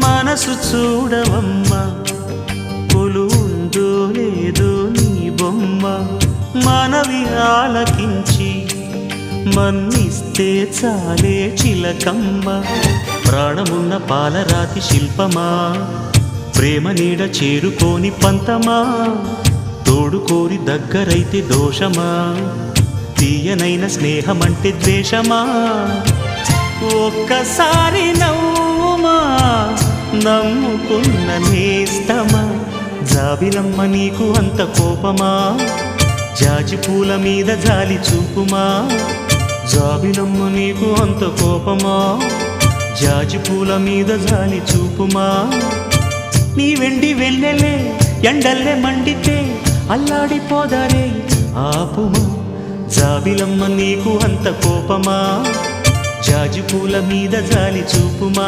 మనసు చూడవమ్మా కొలువుందో లేదో నీ బొమ్మ మనవి ఆలకించి మన్నిస్తే చాలే చిలకమ్మ ప్రాణమున్న పాలరాతి శిల్పమా ప్రేమ నీడ చేరుకోని పంతమా తోడుకోరి దగ్గరైతే దోషమా తీయనైన స్నేహమంటే ద్వేషమా ఒక్కసారి నవ్వుమా నమ్ముకున్న నేస్తమా జాబిలమ్మ నీకు అంత కోపమా జాజి పూల మీద జాలి చూపుమా జాబిలమ్మ నీకు అంత కోపమా జాజి పూల మీద జాలి చూపుమా నీ వెండి వెన్నెలే ఎండల్లే మండితే అల్లాడిపోదారే ఆపుమా జాబిలమ్మ నీకు అంత కోపమా జాజి పూల మీద జాలి చూపుమా